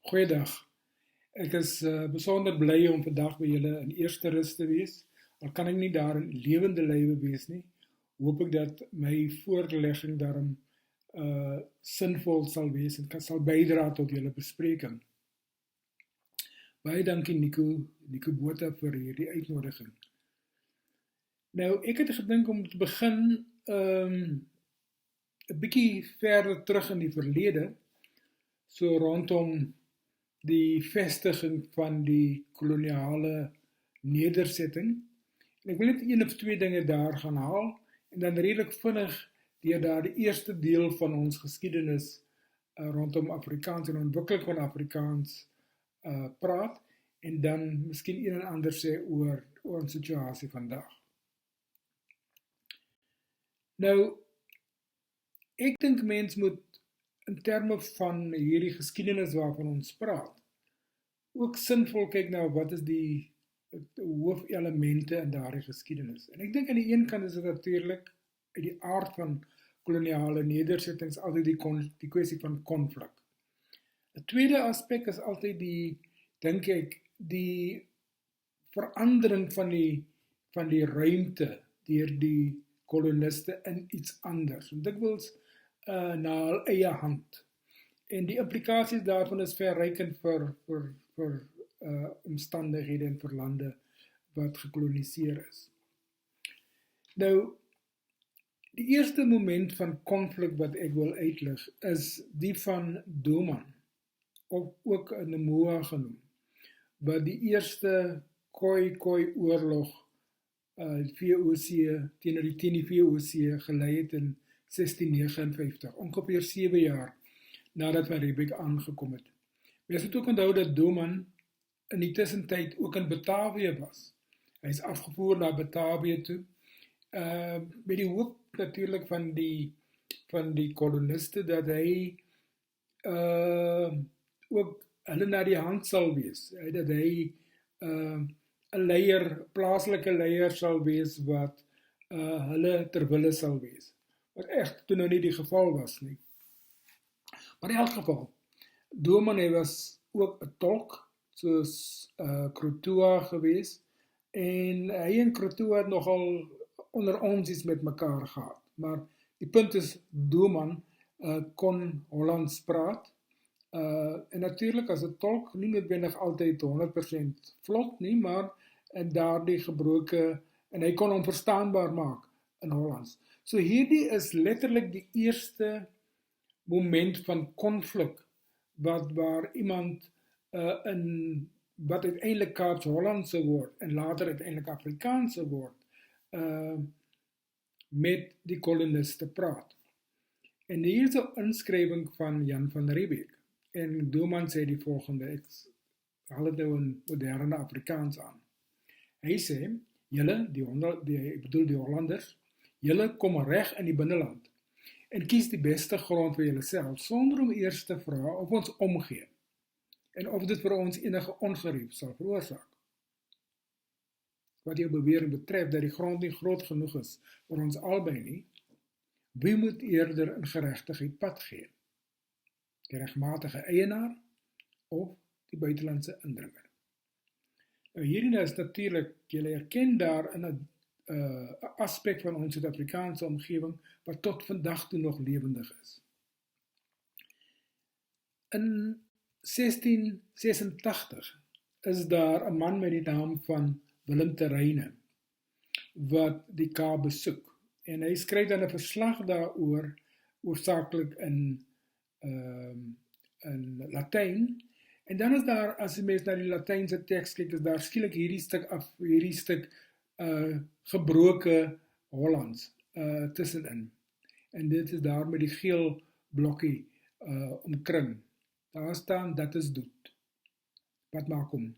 Goeiedag. Ek is besonder bly om vandag by julle in eerste rus te wees. Al kan ek nie daar in lewende lywe wees nie, hoop ek dat my voorlegging daarom sinvol sal wees en sal bydra tot julle bespreking. Baie dankie Nico Botha vir hierdie uitnodiging. Nou, ek het gedink om te begin 'n bietjie verder terug in die verlede, so rondom die vestiging van die koloniale nedersetting. En ek wil net een of twee dinge daar gaan haal, en dan redelik vinnig deur daar die eerste deel van ons geskiedenis rondom Afrikaans en ontwikkeling van Afrikaans praat, en dan miskien een en ander sê oor ons situasie vandag. Nou, ek dink mens moet in terme van hierdie geskiedenis waarvan ons praat, ook sinvol kyk na wat is die hoofelemente in daardie geskiedenis. En ek dink aan die een kant is dit natuurlik uit die aard van koloniale nedersettings altyd die kwessie van konflik. 'n tweede aspek is altyd dink ek, die verandering van die ruimte deur die koloniste in iets anders. En dikwels na hul eie hand. En die implikasies daarvan is verrykend vir omstandighede en vir lande wat gekoloniseer is. Nou, die eerste moment van konflik wat ek wil uitlig is die van Doman, of ook Nemoa genoem, wat die eerste Khoi oorlog VOC teenoor die VOC gelei het in 1659, ongeveer 7 jaar nadat Van Riebeeck aangekom het. Mens moet ook onthou dat Doman in die tussentyd ook in Batavië was. Hy is afgevoer na Batavië toe, met die hoop natuurlijk van die koloniste, dat hy ook hulle na die hand sal wees, dat hy 'n leier, plaaslike leier sal wees wat hulle ter wille sal wees. Wat echt toe nou nie die geval was nie. Maar in elk geval, Doman hy was ook 'n tolk, soos Krotoa gewees, en hy en Krotoa het nogal onder ons iets met mekaar gehad. Maar die punt is, Doman kon Hollands praat, en natuurlijk as 'n tolk nie noodwendig altyd 100% vlot nie, maar in daardie gebroke, en hy kon hom verstaanbaar maak in Hollands. So hierdie is letterlik die eerste moment van konflik waar iemand wat uiteindelik Kaaps-Hollandse word en later uiteindelik Afrikaanse word, met die koloniste praat. En hier is 'n inskrywing van Jan van Riebeeck, en Doman sê die volgende, ek haal dit nou in moderne Afrikaans aan. Hy sê, julle, die Hollanders, julle kom reg in die binneland en kies die beste grond vir julle self, sonder om eers te vra of ons omgee en of dit vir ons enige ongerief sal veroorsaak. Wat jou bewering betref dat die grond nie groot genoeg is vir ons albei nie, wie moet eerder in geregtigheid pad gee? Die regmatige eienaar of die buitelandse indringer? Nou hierdie is natuurlijk, julle herken daar in 'n aspek van ons Suid-Afrikaanse omgewing wat tot vandag toe nog lewendig is. In 1686 is daar 'n man met die naam van Willem Terreine wat die Kaap besoek, en hy skryf dan 'n verslag daaroor, hoofsaaklik in Latyn, en dan is daar, as die mens na die Latynse teks kyk, is daar skielik hierdie stuk gebroke Hollands tussenin, en dit is daar met die geel blokkie omkring. Daar staan, dat is dood. Wat maak hom?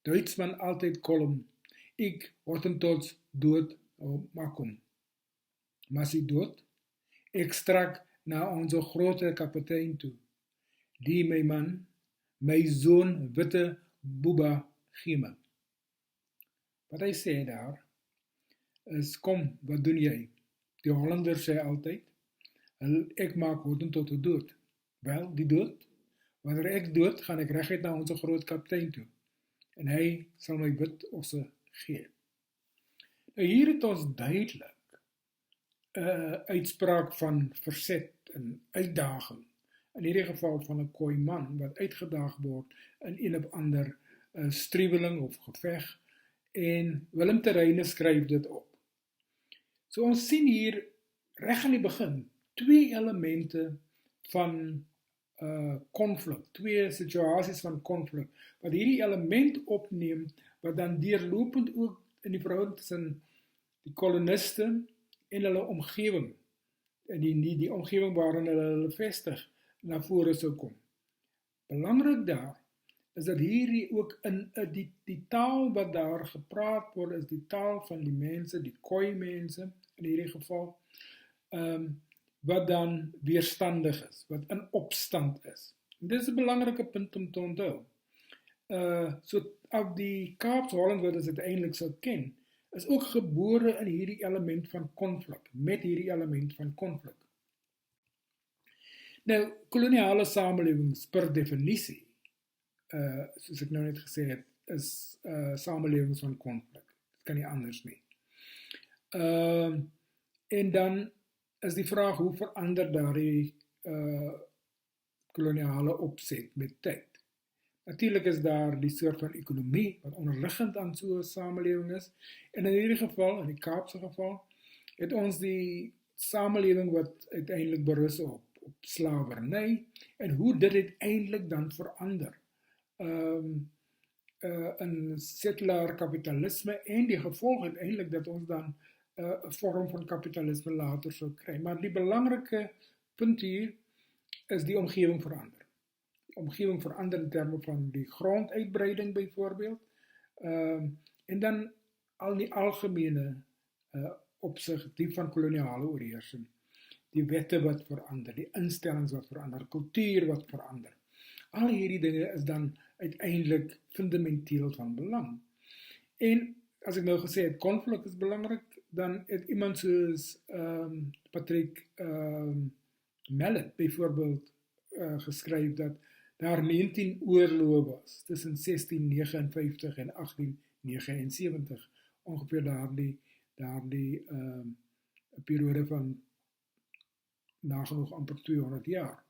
Duitsman altyd kolom, ek Hottentots dood maak hom. Maar is hy dood? Ek strak na onze grote kapitein toe. Die my man, my zoon witte Boeba Geme. Wat hy sê daar is, kom, wat doen jy? Die Hollanders sê altyd, ek maak Hottentot dood. Wel, die dood Wanneer ek dood, gaan ek reguit na ons groot kaptein toe, en hy sal my wit osse gee. Nou hier het ons duidelik uitspraak van verzet en uitdaging, in hierdie geval van 'n Khoi man, wat uitgedaag word in een of ander streweling of geveg, en Willem Terreine skryf dit op. So ons sien hier, reg aan die begin, twee elemente van konflik, twee situasies van konflik, wat hierdie element opneem, wat dan deurlopend ook in die verhouding tussen die koloniste en hulle omgewing, en die omgewing waarin hulle vestig, na vore sou kom. Belangrik daar, is dat hierdie ook in die taal wat daar gepraat word, is die taal van die mense, die Khoi mense, in hierdie geval, wat dan weerstandig is, wat in opstand is. En dit is 'n belangrike punt om te onthou. So af die Kaapse Holland wat ons uiteindelik sal ken, is ook gebore in hierdie element van konflik, met hierdie element van konflik. Nou, koloniale samelewings per definisie, soos ek nou net gesê het, is samelewings van konflik. Dit kan nie anders nie. En dan is die vraag, hoe verander daardie koloniale opset met tyd? Natuurlik is daar die soort van ekonomie, wat onderliggend aan so 'n samelewing is, en in hierdie geval, in die Kaapse geval, het ons die samelewing wat uiteindelik berus op slawerny, en hoe dit uiteindelik dan verander in settelaar kapitalisme, en die gevolg uiteindelik dat ons dan 'n vorm van kapitalisme later sou kry. Maar die belangrike punt hier is die omgewing verander. Die omgewing verander in terme van die gronduitbreiding byvoorbeeld, en dan al die algemene opsig, die van koloniale oorheersing, die wette wat verander, die instellings wat verander, kultuur wat verander. Al hierdie dinge is dan uiteindelik fundamenteel van belang. En as ek nou gesê het, konflik is belangrik, dan het iemand soos Patrick Mallet byvoorbeeld geskryf dat daar 19 oorloë was tussen 1659 en 1879, ongeveer daardie periode van nagenoeg amper 200 jaar.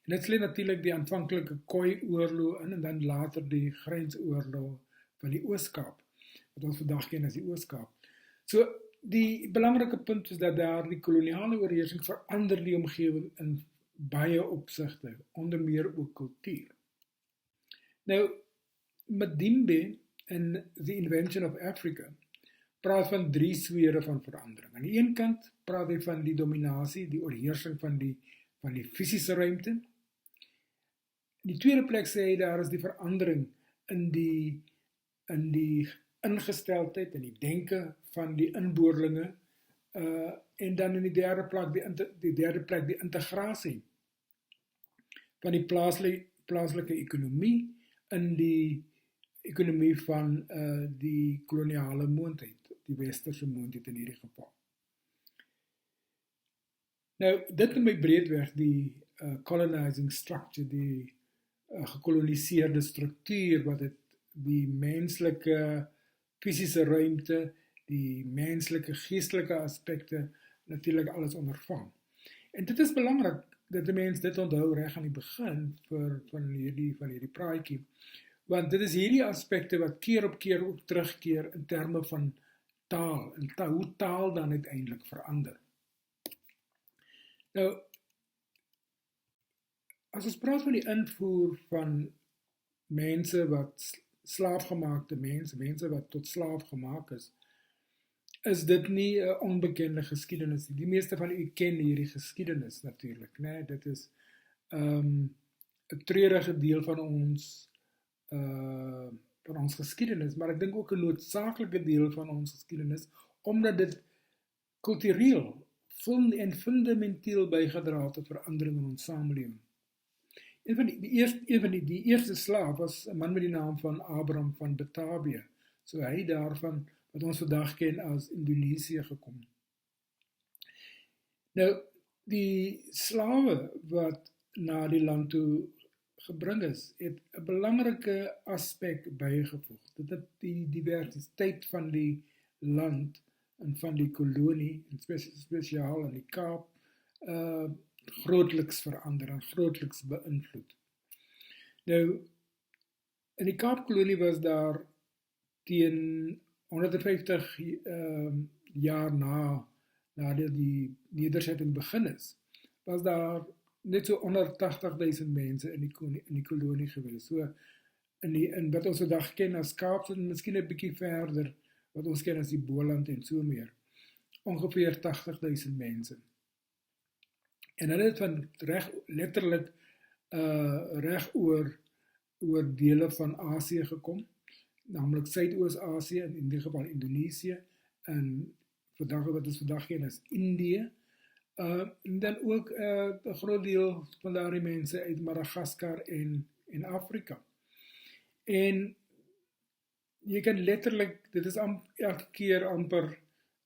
En dit sluit natuurlik die aanvanklike Khoi-oorlog in, en dan later die grensoorlog van die Oos-Kaap, wat ons vandag ken as die Oos-Kaap. So, die belangrike punt is dat daar die koloniale oorheersing verander die omgewing in baie opsigte, onder meer ook kultuur. Nou, Madimbe in The Invention of Africa praat van 3 sfere van verandering. Aan die een kant praat hy van die dominasie, die oorheersing van die fisiese ruimte. In die tweede plek sê hy, daar is die verandering in die ingesteldheid en die denke van die inboorlinge, en dan in die derde plek die integrasie van die plaaslike ekonomie in die ekonomie van die koloniale moondheid, die westerse moondheid in hierdie geval. Nou, dit noem my breedweg die colonizing structure, die gekoloniseerde struktuur, wat het die menslike fisiese ruimte, die menslike geestelike aspekte natuurlik alles ondervang. En dit is belangrik dat die mens dit onthou reg aan die begin van hierdie praatjie, want dit is hierdie aspekte wat keer op keer ook terugkeer in terme van taal, en hoe taal dan uiteindelik verander. Nou, as ons praat van die invoer van mense wat slaafgemaakte mense wat tot slaaf gemaak is dit nie 'n onbekende geskiedenis. Die meeste van u ken hierdie geskiedenis natuurlik, né? Dit is 'n treurige deel van ons geskiedenis, maar ek dink ook 'n noodsaaklike deel van ons geskiedenis, omdat dit kultureel en fundamenteel bygedra het tot verandering in ons samelewing. Een van die eerste slaaf was 'n man met die naam van Abraham van Batavia. So hy daarvan, wat ons vandag ken as Indonesië gekom. Nou, die slawe wat na die land toe gebring is, het 'n belangrike aspek bygevoeg. Dit het die diversiteit van die land en van die kolonie, en spesiaal in die Kaap, grootliks verander en grootliks beïnvloed. Nou, in die Kaapkolonie was daar teen 150 jaar na die nedersetting begin is, was daar net so onder 80.000 mense in die kolonie gewees. So in wat ons vandag ken as Kaap, en miskien 'n bietjie verder wat ons ken as die Boland en so meer. Ongeveer 80.000 mense. En hulle het van letterlik reg oor dele van Asië gekom, naamlik Suidoos-Asië, in die geval Indonesië, en wat ons vandag ken as Indië, en dan ook 'n groot deel van daardie mense uit Madagaskar en Afrika. En jy kan letterlik, dit is elke keer amper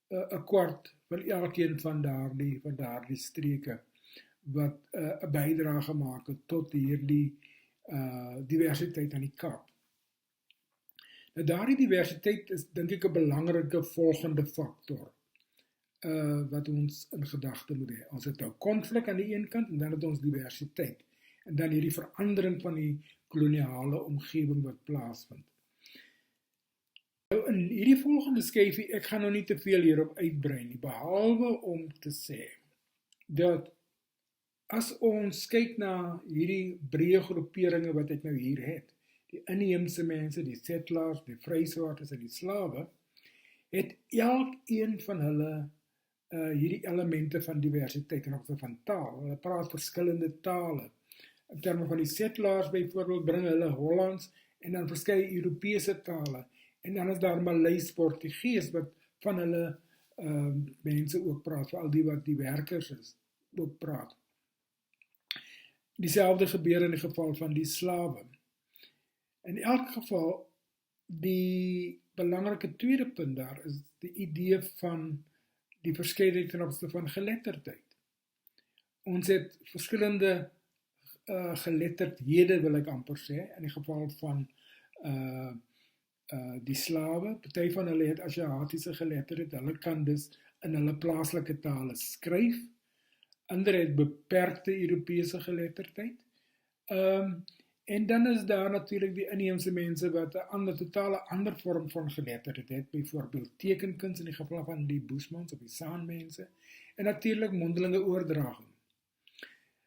'n kwart van elkeen van daardie streke wat 'n bydrae gemaak het tot hierdie diversiteit aan die Kaap. Nou daardie diversiteit is dink ek 'n belangrike volgende faktor wat ons in gedagte moet hê. Ons het nou konflik aan die een kant en dan het ons diversiteit. En dan hierdie verandering van die koloniale omgewing wat plaasvind. Nou in hierdie volgende skyfie, ek gaan nou nie te veel hierop uitbrei nie, behalwe om te sê dat as ons kyk na hierdie breë groeperinge wat ek nou hier het, die inheemse mense, die settlers, die vryswaartes en die slawe, het elkeen van hulle hierdie elemente van diversiteit en ook van taal. Hulle praat verskillende tale. In terme van die settlers byvoorbeeld bring hulle Hollands en dan verskeie Europese tale. En dan is daar Maleis, Portugees wat van hulle mense ook praat, veral die wat die werkers is, ook praat. Dieselfde gebeur in die geval van die slawe. In elk geval, die belangrike tweede punt daar is die idee van die verskeidenheid ten opsigte van geletterdheid. Ons het verskillende geletterdhede, wil ek amper sê, in die geval van die slawe. Party van hulle het Asiatiese geletterdheid, hulle kan dus in hulle plaaslike tale skryf. Ander het beperkte Europese geletterdheid. En dan is daar natuurlijk die inheemse mense wat 'n totale ander vorm van geletterdheid het, byvoorbeeld tekenkunst in die geval van die Boesmans of die Saanmense, en natuurlijk mondelinge oordraging.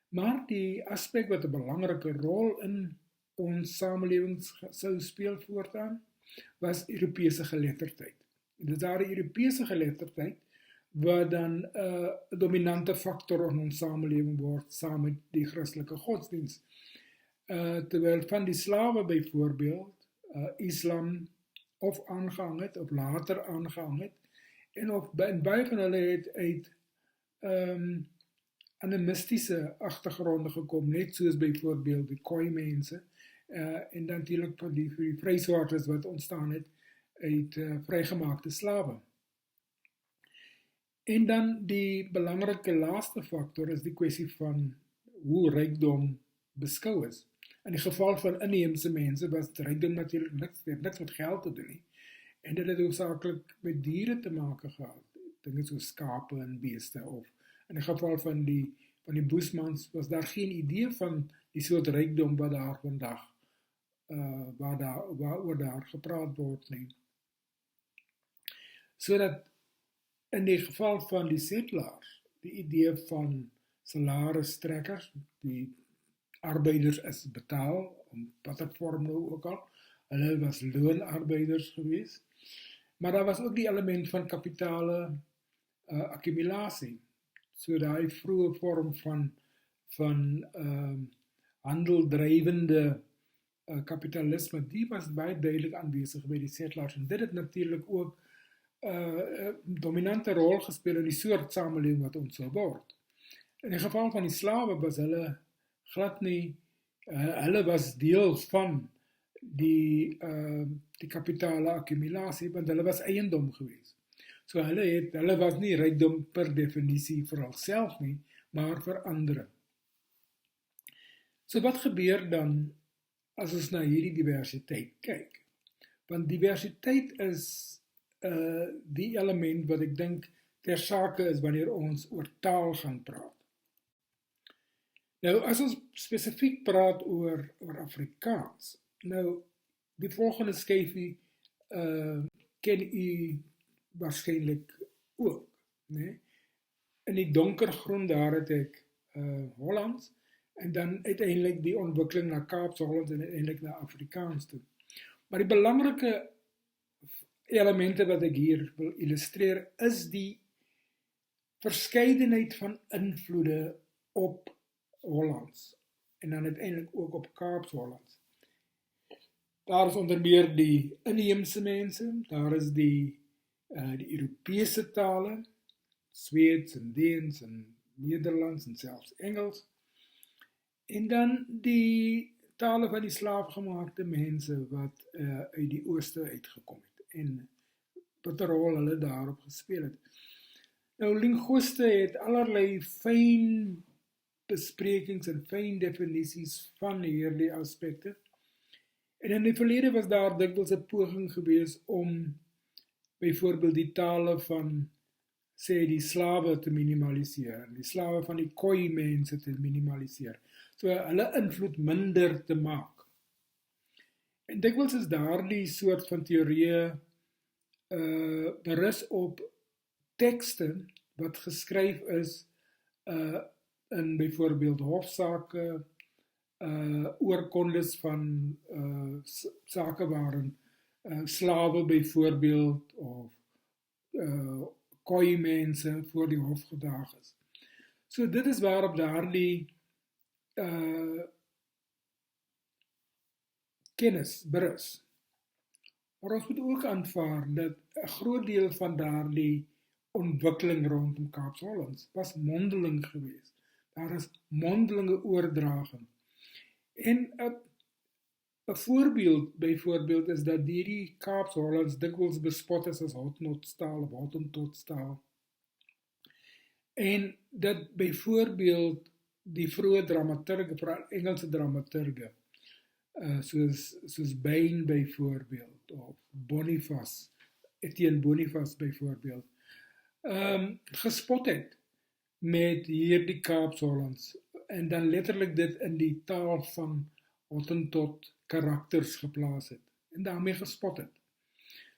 Maar die aspek wat 'n belangrike rol in ons samelewing sou speel voortaan, was Europese geletterdheid. En dit is daar die Europese geletterdheid wat dan 'n dominante faktor in ons samelewing word, saam met die Christelike godsdienst. Terwyl van die slawe byvoorbeeld Islam of aangehang het, of later aangehang het, en baie van hulle het uit animistiese agtergronde gekom, net soos byvoorbeeld die Khoi-mense, en dan natuurlijk van die vryswaartes wat ontstaan het uit vrygemaakte slawe. En dan die belangrike laaste faktor is die kwessie van hoe rykdom beskou is. In die geval van inheemse mense was rykdom natuurlijk niks met geld te doen nie. En dit het hoofsaaklik met diere te make gehad. Dinge soos skape en beeste, of in die geval van die Boesmans was daar geen idee van die soort rykdom wat daar vandag waaroor daar gepraat word nie. So dat in die geval van die settlers, die idee van salaristrekkers, die arbeiders is betaal, om watter vorm nou ook al, hulle was loonarbeiders geweest, maar daar was ook die element van kapitale accumulasie, so daai vroeë vorm van handeldrywende kapitalisme, die was baie duidelik aanwesig by die settlers, en dit het natuurlijk ook dominante rol gespeel in die soort samelewing wat ons sou word. In die geval van die slawe was hulle glad nie, hulle was deel van die kapitale accumulasie, want hulle was eiendom geweest. So hulle was nie rykdom per definisie vir hulself nie, maar vir ander. So wat gebeur dan as ons na hierdie diversiteit kyk? Want diversiteit is die element wat ek dink ter sake is wanneer ons oor taal gaan praat. Nou, as ons spesifiek praat oor Afrikaans, nou, die volgende skyfie ken u waarskynlik ook, né? In die donkergroen daar het ek Hollands, en dan uiteindelik die ontwikkeling na Kaaps-Hollands en uiteindelik na Afrikaans toe. Maar die belangrike elemente wat ek hier wil illustreer, is die verskeidenheid van invloede op Hollands, en dan uiteindelik ook op Kaaps-Hollands. Daar is onder meer die inheemse mense, daar is die Europese tale, Sweeds en Deens en Nederlands en selfs Engels, en dan die tale van die slaafgemaakte mense wat uit die ooste uitgekom het, en wat 'n rol hulle daarop gespeel het. Nou, linguiste het allerlei fyn besprekings en fyn definisies van hierdie aspekte, en in die verlede was daar dikwels 'n poging gewees om byvoorbeeld die tale van, sê, die slawe te minimaliseer, die slawe van die Khoi mense te minimaliseer, so hulle invloed minder te maak. En dikwels is daardie soort van teorieë berus op tekste wat geskryf is in byvoorbeeld hofsaake, oorkondes van sake waarin slawe byvoorbeeld of Khoi mense voor die hof gedaag is. So dit is waarop daardie kennis berus. Maar ons moet ook aanvaar dat 'n groot deel van daardie ontwikkeling rondom Kaaps-Hollands was mondeling geweest. Daar is mondelinge oordraging. En 'n voorbeeld byvoorbeeld is dat hierdie Kaaps-Hollands dikwels bespot is as hottentottaal of hottentotstaal. En dat byvoorbeeld die vroeë dramaturge, veral Engelse dramaturge, soos Bain byvoorbeeld, of Boniface, Etienne Boniface byvoorbeeld, gespot het met hierdie Kaaps-Hollands, en dan letterlik dit in die taal van Hottentot karakters geplaas het, en daarmee gespot het.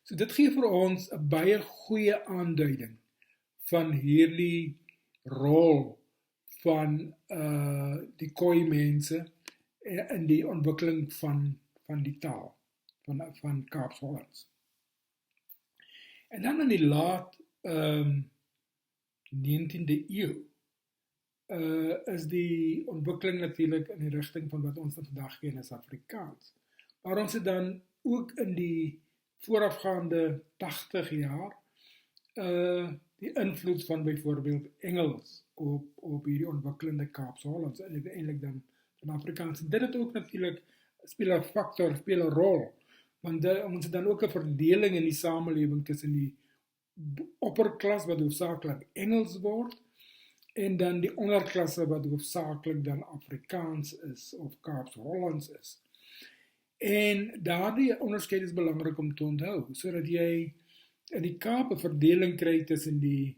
So dit gee vir ons 'n baie goeie aanduiding van hierdie rol van die Khoi mense in die ontwikkeling van die taal, van Kaaps-Hollands. En dan in die laat 19de eeu is die ontwikkeling natuurlik in die rigting van wat ons vandag ken as Afrikaans. Maar ons het dan ook in die voorafgaande 80 jaar die invloed van byvoorbeeld Engels op hierdie ontwikkelende Kaaps-Hollands en uiteindelik dan van Afrikaans. Dit het ook natuurlik speel 'n factor, speel 'n rol, want ons het dan ook 'n verdeling in die samelewing tussen die opperklas wat hoofsaaklik Engels word, en dan die onderklasse wat hoofsaaklik dan Afrikaans is, of Kaaps-Hollands is. En daardie onderskeid is belangrik om te onthou, sodat jy in die Kaap 'n verdeling kry tussen die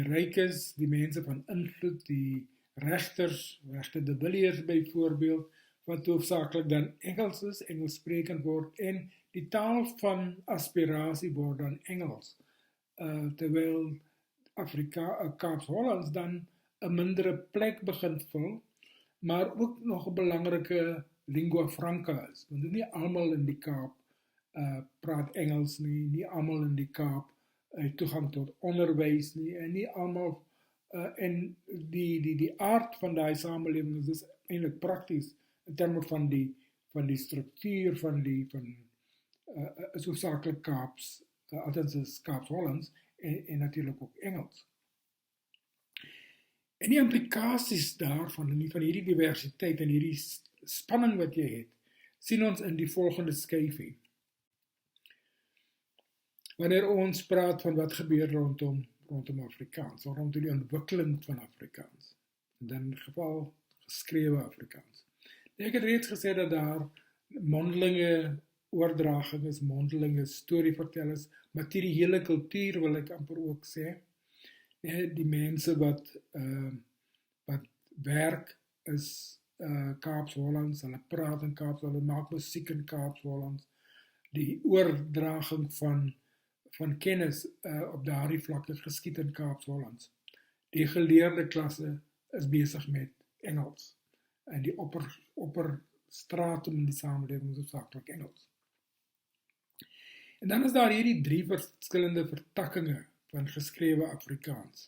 rykes, die mense van invloed, die regters de Villiers byvoorbeeld, wat hoofsaaklik dan Engels is, Engels sprekend word, en die taal van aspirasie word dan Engels, terwyl Kaaps-Hollands dan 'n mindere plek begin vul, maar ook nog 'n belangrike lingua franca is, want nie almal in die Kaap praat Engels nie almal in die Kaap toegang tot onderwys nie, en nie almal, en die aard van daai samelewing is eintlik prakties, in terme van die struktuur is hoofsaaklik Kaaps, althans is Kaaps-Hollands, en natuurlik ook Engels. En die implikasies daarvan, van hierdie diversiteit en hierdie spanning wat jy het, sien ons in die volgende skyfie. Wanneer ons praat van wat gebeur rondom Afrikaans, rondom die ontwikkeling van Afrikaans, en dan in geval geskrewe Afrikaans. Ek het reeds gesê dat daar mondelinge oordraging is, mondelinge storievertellers, materiële kultuur wil ek amper ook sê. Die mense wat werk is Kaaps-Hollands, hulle praat in Kaaps, hulle maak musiek in Kaaps-Hollands, die oordraging van kennis op daardie vlakke geskied in Kaaps-Hollands. Die geleerde klasse is besig met Engels en die opperstratum in die samelewing is hoofsaaklik Engels. En dan is daar hierdie 3 verskillende vertakkings van geskrewe Afrikaans.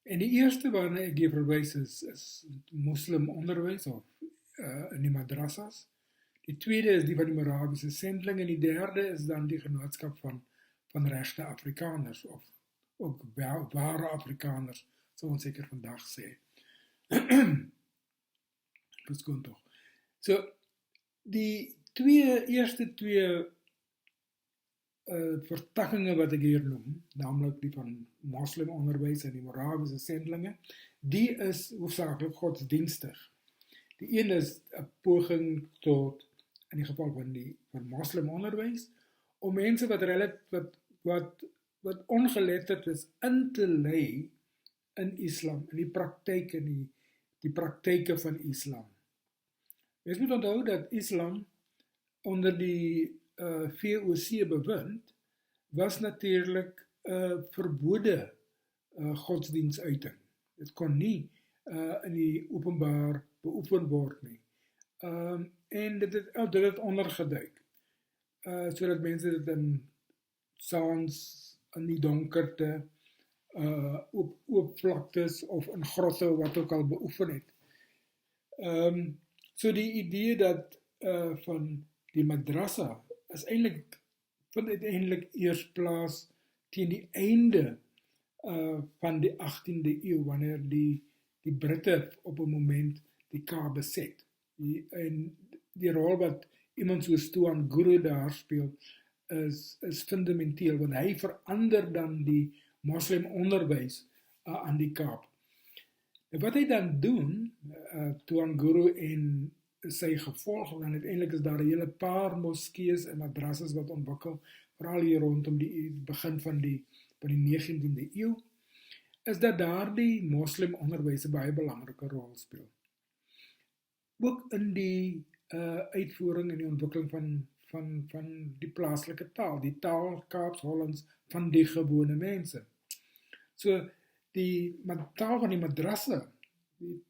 En die eerste waarna ek hier verwys is moslim onderwys of in die madrassas. Die tweede is die van die Morawiese sendling en die derde is dan die genootskap van regte Afrikaners of ook ware Afrikaners, sou ons seker vandag sê. Verskoon tog. So, die eerste twee vertakkings wat ek hier noem, naamlik die van moslim onderwys en die Morawiese sendlinge, die is hoofsaaklik godsdienstig. Die een is 'n poging tot, in die geval van moslim onderwys, om mense wat ongeletterd is in te lei in Islam, in die praktyk, in die praktyke van Islam. Mens moet onthou dat Islam onder die VOC bewind was natuurlik verbode godsdienstuiting. Dit kon nie in die openbaar beoefen word nie. En dit het ondergeduik, sodat mense dit in saans in die donkerte, oop vlaktes of in grotte wat ook al beoefen het. So die idee dat van die madrassa is vind uiteindelik eers plaas teen die einde van die 18de eeu, wanneer die Britte op 'n moment die Kaap beset. En die rol wat iemand soos Tuan Guru daar speel, is fundamenteel, want hy verander dan die moslim onderwys aan die Kaap. En wat hy dan doen, Tuan Guru en sy gevolg, dan uiteindelik is daar 'n hele paar moskees en madrasses wat ontwikkel, veral hier rondom die begin van die 19de eeu, is dat daardie moslim onderwys 'n baie belangrike rol speel. Ook in die uitvoering en die ontwikkeling van die plaaslike taal, die taal Kaaps-Hollands van die gewone mense. So die taal van die madrasse,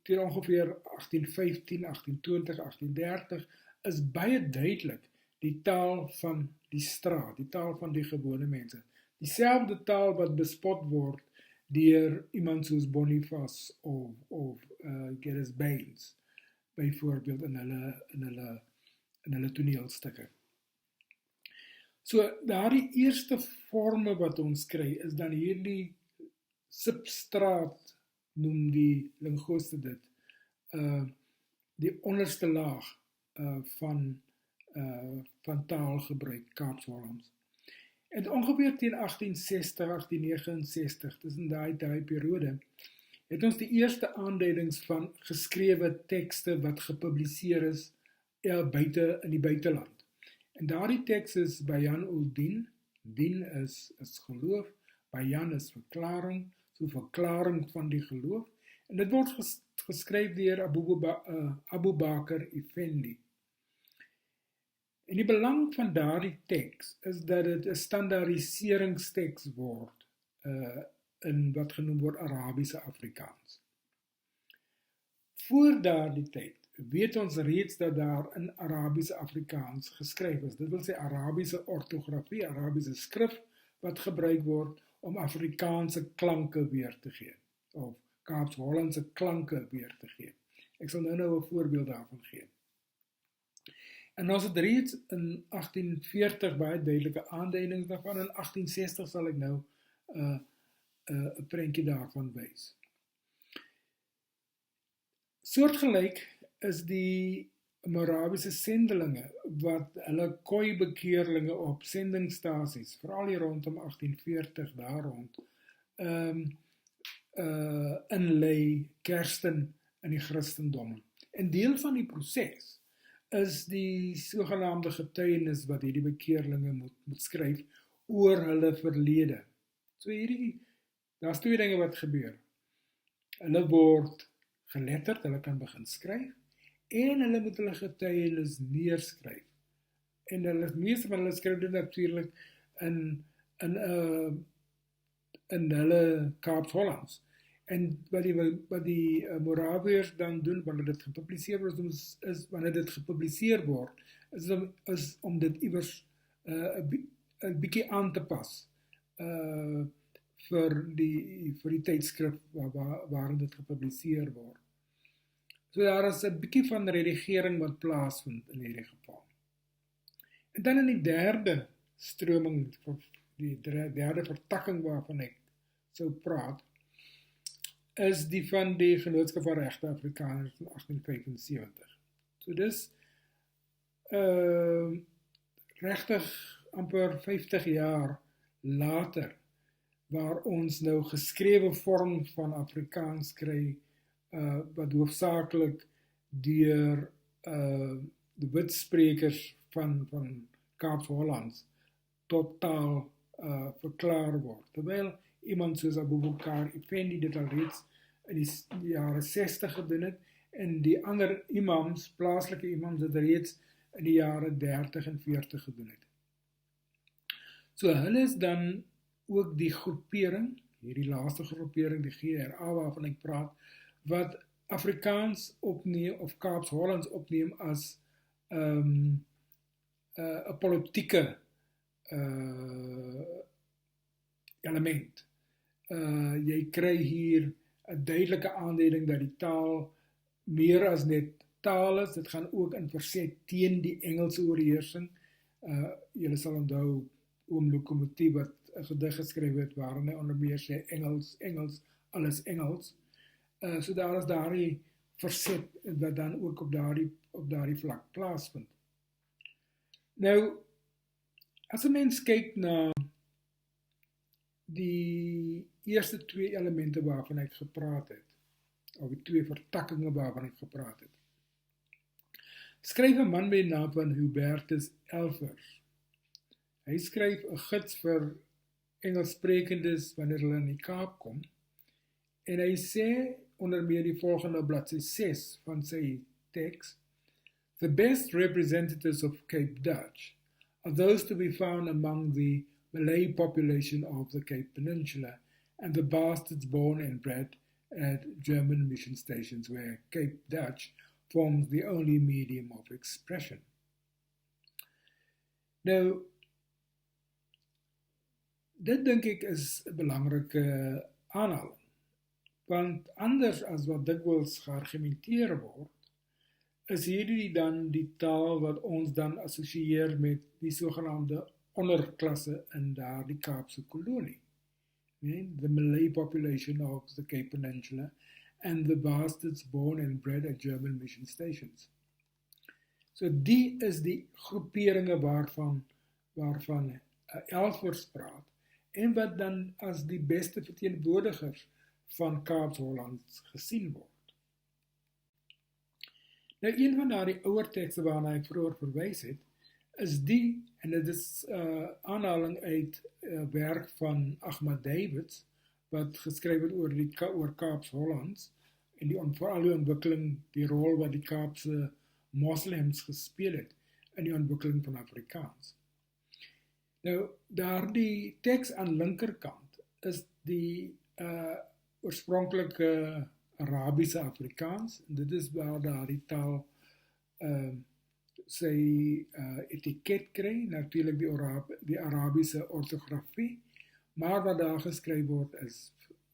teen ongeveer 1815, 1820, 1830, is baie duidelik die taal van die straat, die taal van die gewone mense. Dieselfde taal wat bespot word deur iemand soos Boniface of Gerrit Baines, byvoorbeeld in hulle toneelstukke. So daardie eerste vorme wat ons kry, is dan hierdie substraat, noem die linguiste dit, die onderste laag van taalgebruik Kaaps-Hollands. En ongeveer teen 1860, 1869, tussen daai periode, het ons die eerste aanduidings van geskrewe tekste wat gepubliseer is in die buiteland. En daardie teks is Bayan ul-Din, Din is geloof, Bayan is verklaring, so verklaring van die geloof, en dit word geskryf deur Abu Bakr Effendi. En die belang van daardie teks is dat dit 'n standaardiseringsteks word in wat genoem word Arabiese Afrikaans. Voor daardie tyd weet ons reeds dat daar in Arabiese Afrikaans geskryf is. Dit wil sê Arabiese ortografie, Arabiese skrif wat gebruik word om Afrikaanse klanke weer te gee, of Kaaps-Hollandse klanke weer te gee. Ek sal nou 'n voorbeeld daarvan gee. En ons het reeds in 1840 baie duidelike aanduidings daarvan, in 1860 sal ek nou 'n prentjie daarvan wys. Soortgelyk is die Morawiese sendlinge, wat hulle kooibekeerlinge op sendingstasies, veral hier rondom 1840 daar rond, inlei kersten in die Christendom. En deel van die proses is die sogenaamde getuienis wat hierdie bekeerlinge moet skryf oor hulle verlede. So daar's twee dinge wat gebeur. Hulle word geletterd, hulle kan begin skryf, en hulle moet hulle getuienis neerskryf. En meeste van hulle skryf dit natuurlik in hulle Kaaps-Hollands. En wat die Moraviërs dan doen, wanneer dit gepubliseer word, wanneer dit gepubliseer word, is om dit iewers 'n bietjie aan te pas vir die tydskrif waarin dit gepubliseer word. So daar is 'n bietjie van redigering wat plaasvind in hierdie geval. En dan in die derde stroming, die derde vertakking waarvan ek sou praat, is die van die Genootskap van Regte Afrikaners van 1875. So dis regtig amper 50 jaar later, waar ons nou geskrewe vorm van Afrikaans kry, wat hoofsaaklik deur die wit sprekers van Kaaps-Hollands tot taal verklaar word. Terwyl iemand soos Abubakar Effendi dit al reeds in die jare 60 gedoen het, en die ander imams, plaaslike imams, dit reeds in die jare 30 en 40 gedoen het. So hulle is dan ook die groepering, hierdie laaste groepering, die GRA waarvan ek praat, wat Afrikaans opneem, of Kaaps-Hollands opneem as 'n politieke element. Jy kry hier 'n duidelike aanduiding dat die taal meer as net taal is. Dit gaan ook in verset teen die Engelse oorheersing. Julle sal onthou Oom Lokomotief wat 'n gedig geskryf het waarin hy onder meer sê Engels, Engels, alles Engels. So daar is daardie verset wat dan ook op daardie vlak plaasvind. Nou, as 'n mens kyk na die eerste twee elemente waarvan ek gepraat het, of die twee vertakkinge waarvan ek gepraat het, skryf 'n man met die naam van Hubertus Elvers. Hy skryf 'n gids vir Engelssprekendes wanneer hulle in die Kaap kom, en hy sê onder meer die volgende bladsy 6 van sy teks: The best representatives of Cape Dutch are those to be found among the Malay population of the Cape Peninsula and the bastards born and bred at German mission stations where Cape Dutch forms the only medium of expression. Nou, dit dink ek is 'n belangrike aanhaling, want anders as wat dikwels geargumenteer word, is hierdie dan die taal wat ons dan assosieer met die sogenaamde onderklasse in daardie Kaapse kolonie. The Malay population of the Cape Peninsula and the bastards born and bred at German mission stations. So die is die groeperinge waarvan Elvers praat, en wat dan as die beste verteenwoordigers van Kaaps-Hollands gesien word. Nou, een van daardie ouer tekste waarna ek vroeër verwys het, is die, en dit is aanhaling uit werk van Ahmad Davids, wat geskryf het oor Kaaps-Hollands, en vooral die ontwikkeling, die rol wat die Kaapse moslems gespeel het in die ontwikkeling van Afrikaans. Nou, daardie teks aan linkerkant is die oorspronklike Arabiese Afrikaans, en dit is waar daardie taal sy etiket kry, natuurlik die Arabiese ortografie, maar wat daar geskryf word is,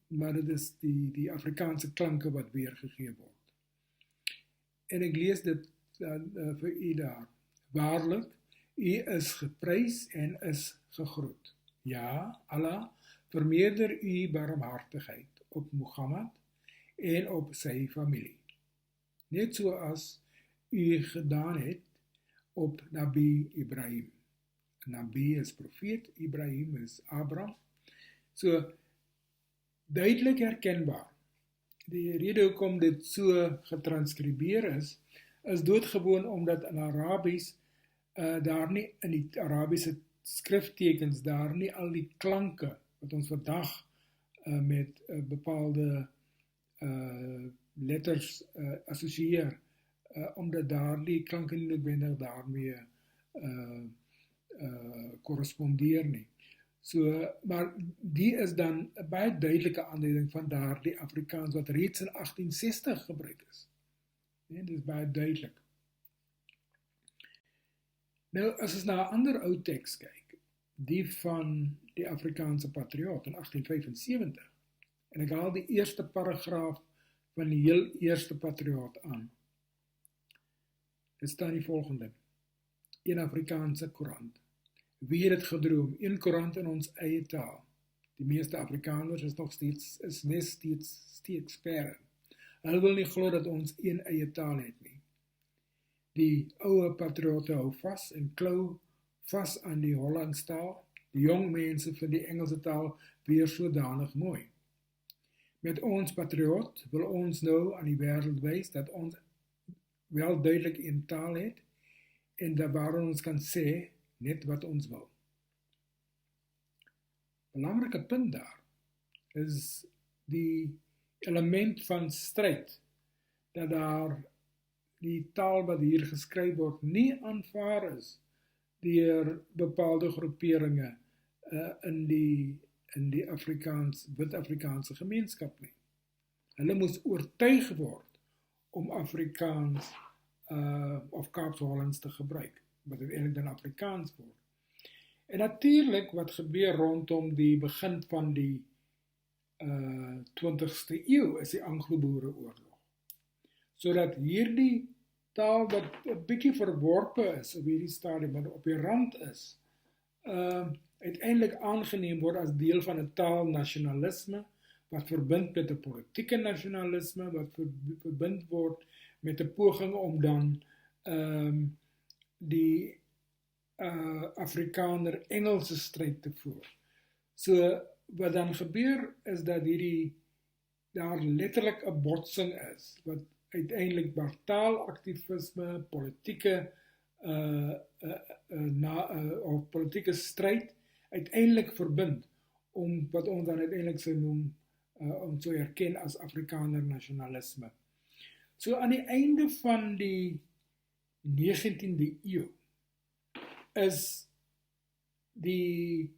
maar dit is die Afrikaanse klanke wat weergegee word. En ek lees dit vir u daar. Waarlik, u is geprys en is gegroet. Ja, Allah, vermeerder u barmhartigheid op Mohammed en op sy familie. Net soos u gedaan het op Nabi Ibrahim. Nabi is profeet, Ibrahim is Abraham. So, duidelik herkenbaar, die rede hoekom dit so getranskribeer is doodgewoon omdat in Arabies daar nie in die Arabiese skriftekens daar nie al die klanke wat ons vandag met bepaalde letters assosieer, omdat daar die klanke nie noodwendig daarmee korrespondeer nie. So, maar die is dan 'n baie duidelike aanduiding van daardie Afrikaans wat reeds in 1860 gebruik is. Nee, dit is baie duidelik. Nou, as ons na 'n ander ou teks kyk, die van die Afrikaanse Patriot in 1875, en ek haal die eerste paragraaf van die heel eerste Patriot aan. Dit staan die volgende: een Afrikaanse koerant. Wie het dit gedroom? Een koerant in ons eie taal. Die meeste Afrikaners is nog steeds verre. Hulle wil nie glo dat ons een eie taal het nie. Die oude patriote hou vas en klou vas aan die Hollandstaal. Die jong mense vind die Engelse taal weer sodanig mooi. Met ons patriot wil ons nou aan die wêreld wys dat ons wel duidelik een taal het en dat waar ons kan sê net wat ons wil. Belangrike punt daar is die element van stryd, dat daar die taal wat hier geskryf word nie aanvaar is deur bepaalde groeperinge in die wit Afrikaanse gemeenskap nie. Hulle moes oortuig word om Afrikaans of Kaapse-Hollands te gebruik, wat eintlik dan Afrikaans word. En natuurlik wat gebeur rondom die begin van die 20ste eeu is die Anglo-Boereoorlog. Sodat hierdie taal wat 'n bietjie verworpe is op hierdie stadium, wat op die rand is, uiteindelik aangeneem word as deel van 'n taalnasionalisme, wat verbind met 'n politieke nasionalisme, wat verbind word met 'n poging om dan die Afrikaner Engelse stryd te voer. So wat dan gebeur is dat daar letterlik 'n botsing is, wat uiteindelik waar taalaktivisme, politieke of politieke stryd uiteindelik verbind om wat ons dan uiteindelik sou noem om te erken as Afrikaner nasionalisme. So aan die einde van die 19de eeu is die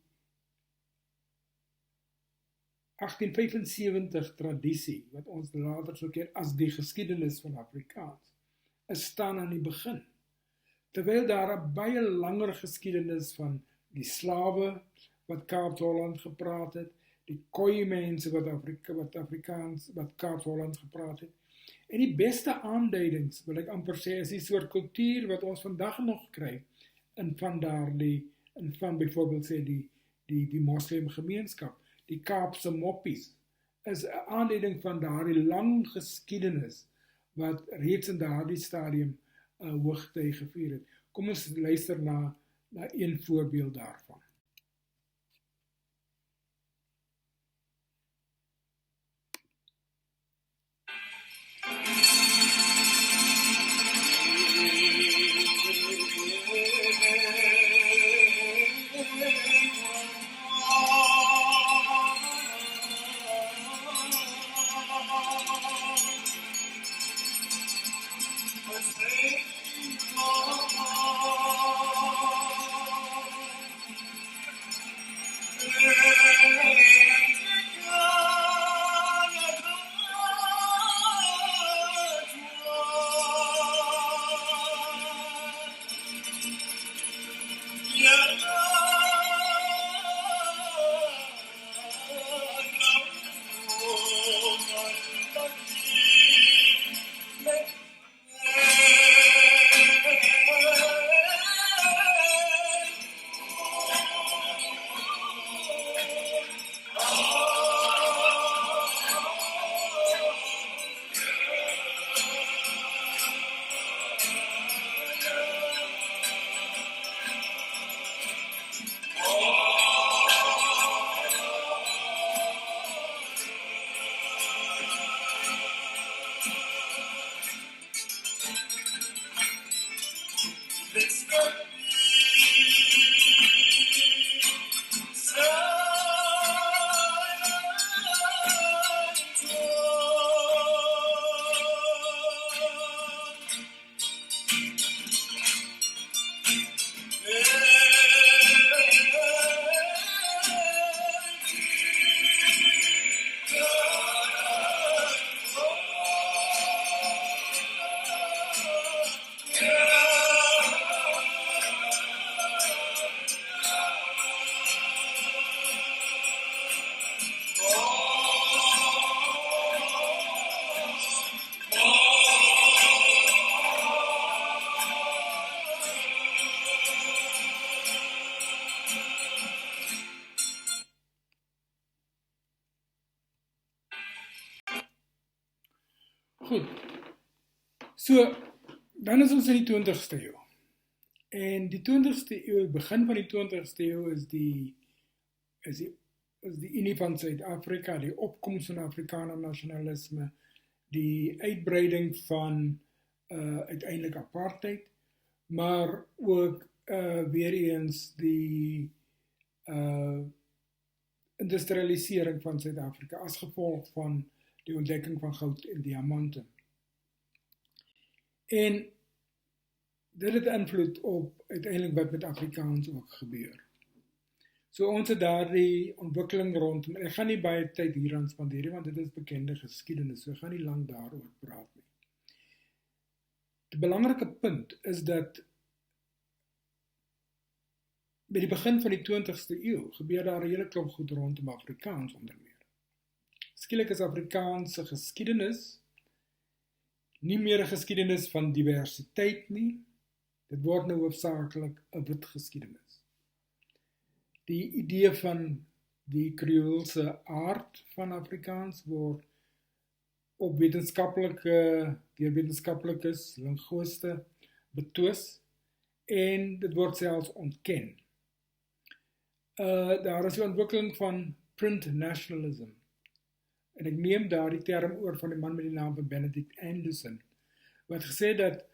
1875 tradisie, wat ons later sou ken as die geskiedenis van Afrikaans, is staan aan die begin. Terwyl daar 'n baie langer geskiedenis van die slawe wat Kaap-Holland gepraat het, die Khoi mense wat Kaap-Holland gepraat het. En die beste aanduidings, wil ek amper sê, is die soort kultuur wat ons vandag nog kry in van byvoorbeeld sê die moslim gemeenskap. Die Kaapse moppies is 'n aanduiding van daardie lang geskiedenis wat reeds in daardie stadium hoogtyd gevier het. Kom ons luister na een voorbeeld daarvan. Goed, so, dan is ons in die 20ste eeu. En die 20ste eeu, begin van die 20ste eeu is die Unie van Suid-Afrika, die opkoms van Afrikaner nasionalisme, die uitbreiding van uiteindelik apartheid, maar ook weer eens die industrialisering van Suid-Afrika as gevolg van die ontdekking van goud en diamante. En dit het invloed op uiteindelik wat met Afrikaans ook gebeur. So ons het daar die ontwikkeling rondom, ek gaan nie baie tyd hieraan spandeer, want dit is bekende geskiedenis, so ek gaan nie lang daaroor praat nie. Die belangrike punt is dat by die begin van die 20ste eeu gebeur daar 'n hele klomp goed rondom Afrikaans onder meer. Skielik is Afrikaanse geskiedenis nie meer 'n geskiedenis van diversiteit nie, dit word nou hoofsaaklik 'n wit geskiedenis. Die idee van die Kreoolse aard van Afrikaans word op deur wetenskaplikes, linguiste betwis en dit word selfs ontken. Daar is die ontwikkeling van print nationalism. En ek neem daar die term oor van die man met die naam van Benedict Anderson, wat gesê dat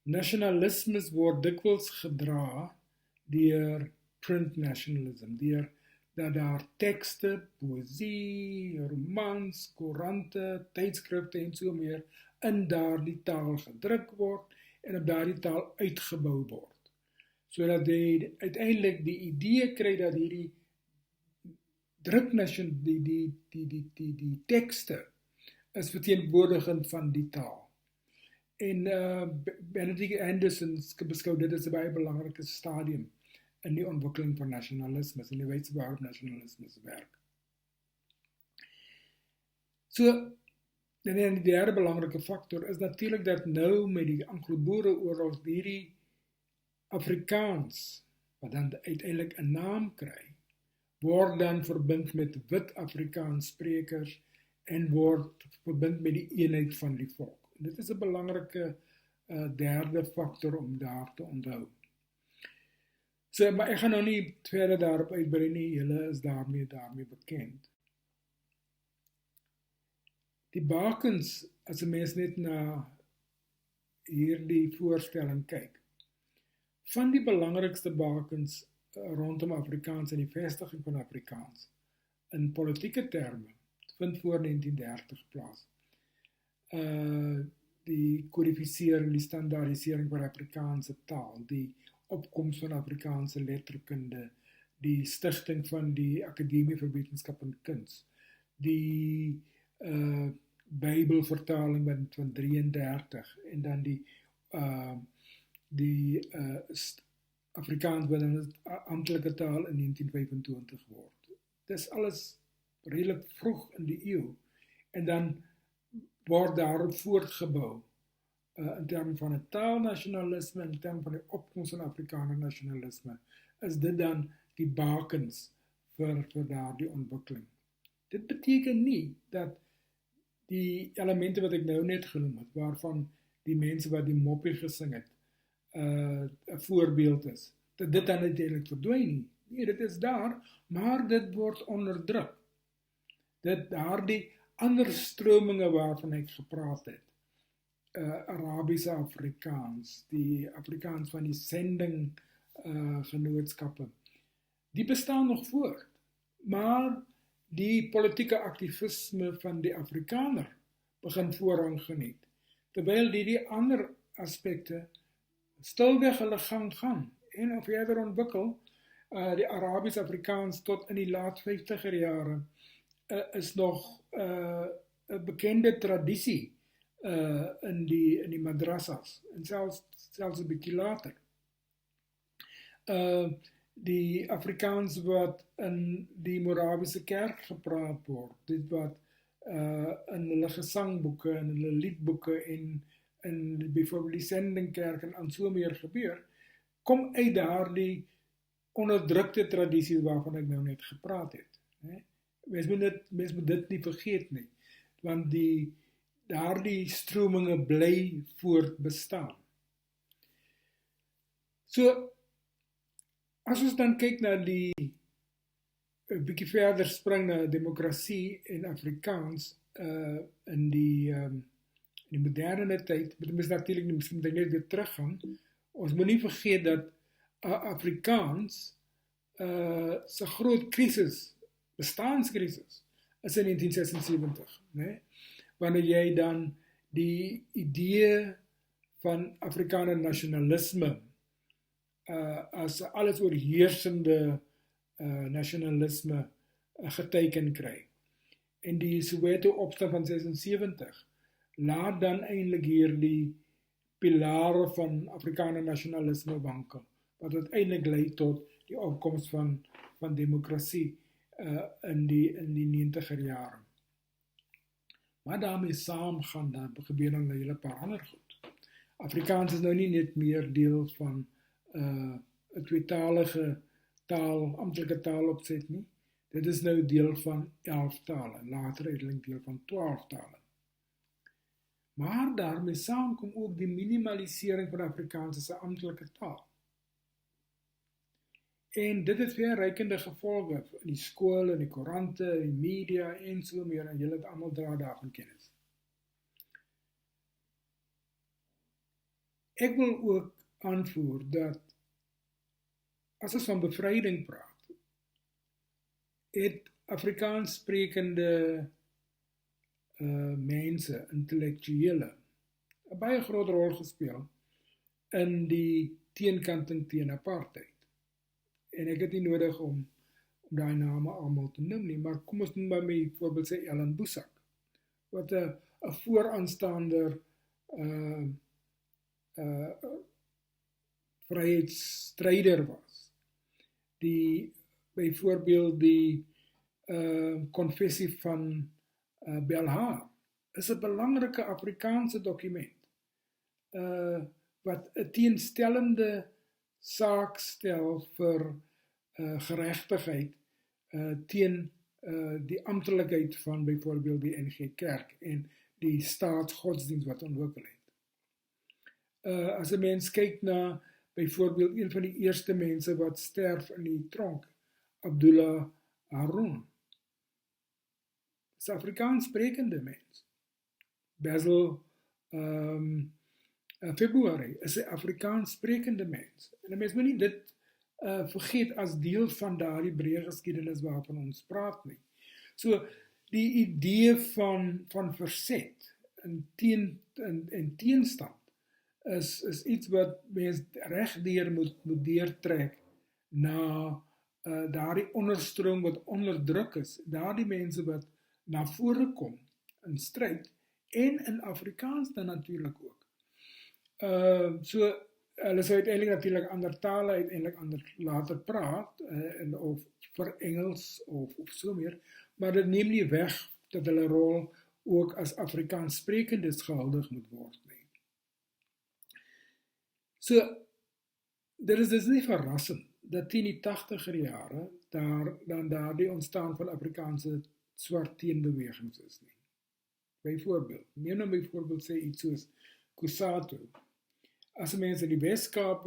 nationalismes word dikwels gedra deur print nationalism, deur dat daar tekste, poësie, romans, koerante, tydskrifte en so meer in daardie taal gedruk word en op daardie taal uitgebou word. Sodat jy uiteindelik die idee kry dat hierdie druknation, die tekste is verteenwoordigend van die taal. En Benedict Anderson beskou dit as 'n baie belangrike stadium in die ontwikkeling van nasionalisme, en die wyse waarop nasionalisme werk. So, en die derde belangrike factor is natuurlik dat nou met die Anglo-Boereoorlog hierdie Afrikaans, wat dan uiteindelik 'n naam kry, word dan verbind met wit Afrikaans sprekers en word verbind met die eenheid van die volk. En dit is 'n belangrike derde factor om daar te onthou. So, maar ek gaan nou nie verder daarop uitbrei nie, julle is daarmee bekend. Die bakens, as 'n mens net na hierdie voorstelling kyk, van die belangrikste bakens rondom Afrikaans en die vestiging van Afrikaans in politieke terme vind voor 1930 plaas. Die kodifisering, die standaardisering van Afrikaanse taal, die opkoms van Afrikaanse letterkunde, die stigting van die Akademie vir Wetenskap en Kuns, die Bybelvertaling van 33 en dan die Afrikaans wat dan 'n amptelike taal in 1925 word. Dis alles redelik vroeg in die eeu en dan word daarop voortgebou in terme van 'n taalnasionalisme, in terme van die opkoms van Afrikaner nasionalisme, is dit dan die bakens vir daardie ontwikkeling. Dit beteken nie dat die elemente wat ek nou net genoem het, waarvan die mense wat die moppie gesing het, 'n voorbeeld is, dat dit dan uiteindelik verdwyn nie. Nee, dit is daar, maar dit word onderdruk. Daardie ander strominge waarvan ek gepraat het, Arabiese Afrikaans, die Afrikaans van die sending genootskappe, die bestaan nog voort. Maar die politieke activisme van die Afrikaner begin voorrang geniet, terwyl die ander aspekte stilweg hulle gang gaan en verder ontwikkel. Die Arabiese Afrikaans tot in die laat 50er jare is nog 'n bekende tradisie in die madrassas en selfs 'n bietjie later. Die Afrikaans wat in die Morawiese kerk gepraat word, dit wat in hulle gesangboeke en hulle liedboeke en in byvoorbeeld die sendingkerk en so meer gebeur, kom uit daardie onderdrukte tradisies waarvan ek nou net gepraat het. Mens moet dit nie vergeet nie, want daardie strominge bly voortbestaan. So, as ons dan kyk na 'n bietjie verder spring na demokrasie en Afrikaans in die moderne tyd, moet natuurlik nie, miskien moet ek net weer teruggaan. Ons moet nie vergeet dat Afrikaans se groot krisis, bestaanskrisis, is in 1976, wanneer jy dan die idee van Afrikaner nasionalisme as alles oorheersende nasionalisme geteken kry. En die Soweto opstand van 76 laat dan eintlik hierdie pilare van Afrikaner nasionalisme wankel, wat uiteindelik lei tot die opkoms van demokrasie in die 90er jare. Maar daarmee saam gaan daar gebeur dan 'n hele paar ander goed. Afrikaans is nou nie net meer deel van 'n tweetalige taal, amptelike taalopset nie. Dit is nou deel van 11 tale, en later uiteindelik deel van 12 tale. Maar daarmee saam kom ook die minimalisering van Afrikaans as 'n amptelike taal. En dit het verrykende gevolge in die skole, in die koerante, in die media en so meer, en julle het almal dra daarvan kennis. Ek wil ook aanvoer dat as ons van bevryding praat, het Afrikaans sprekende mense, intellektuele, 'n baie groot rol gespeel in die teenkanting teen apartheid. En ek het nie nodig om daai name almal te noem nie, maar kom ons noem maar byvoorbeeld sê Ellen Boesak, wat 'n vooraanstaande vryheidsstryder was. Byvoorbeeld die konfessie van Belhar is 'n belangrike Afrikaanse dokument wat 'n teenstellende saak stel vir geregtigheid teen die amptelikheid van byvoorbeeld die NG Kerk en die staatsgodsdienst wat ontwikkel het. As 'n mens kyk na byvoorbeeld een van die eerste mense wat sterf in die tronk, Abdullah Harun, is 'n Afrikaans sprekende mens. Basil February is 'n Afrikaans sprekende mens. En 'n mens moet nie dit vergeet as deel van daardie breë geskiedenis waarvan ons praat nie. So die idee van verzet en teenstand is iets wat mens regdeur moet deurtrek na daardie onderstroom wat onderdruk is, daardie mense wat na vore kom in stryd en in Afrikaans dan natuurlik ook. So hulle sou uiteindelik natuurlik ander tale uiteindelik ander later praat of vir Engels of so meer, maar dit neem nie weg dat hulle rol ook as Afrikaans sprekendes gehuldig moet word nie. So dit is dus nie verrassend dat teen die 80er jare daar die ontstaan van Afrikaanse swart teenbewegings is nie. Byvoorbeeld, neem nou byvoorbeeld sê iets soos Kusatu. As 'n mens in die Weskaap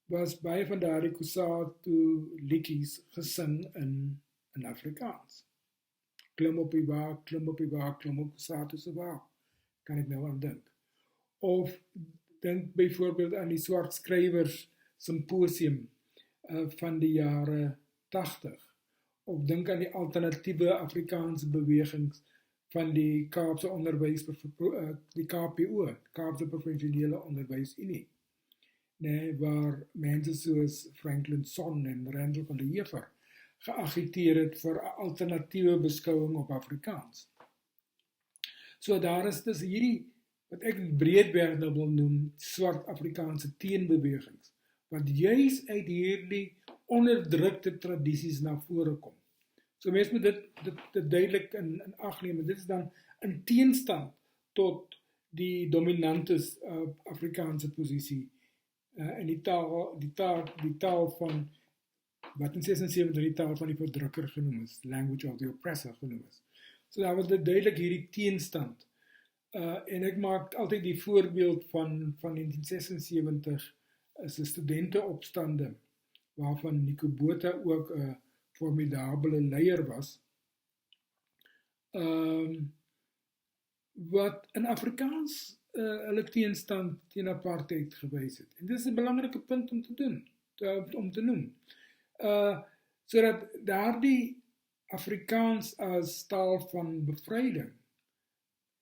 was baie van daardie Kusatu liedjies gesing in Afrikaans. Klim op die wa, klim op die wa, klim op Kusatu se wa, kan ek nou aan dink. of dink byvoorbeeld aan die swart skrywers symposium van die jare 80, of dink aan die alternatiewe Afrikaanse bewegings van die Kaapse onderwys, die KPO, Kaapse Provinsiale Onderwysunie, waar mense soos Franklin Sonn en Randall van der Heever geagiteer het vir 'n alternatiewe beskouing op Afrikaans. So daar is dus hierdie, wat ek breedweg wil noem, swart Afrikaanse teenbewegings, wat juis uit hierdie onderdrukte tradisies na vore kom. So mense moet dit duidelik in ag neem, en dit is dan in teenstand tot die dominante Afrikaanse posisie in die taal van, wat in 76 die taal van die verdrukker genoem is, language of the oppressor genoem is. So daar was dit duidelik hierdie teenstand. En ek maak altyd die voorbeeld van 1976 is 'n studenteopstande, waarvan Nico Botha ook 'n formidabele leier was, wat in Afrikaans hulle teenstand teen apartheid gewys het. En dit is 'n belangrike punt om te doen, om te noem. Sodat daardie Afrikaans as taal van bevryding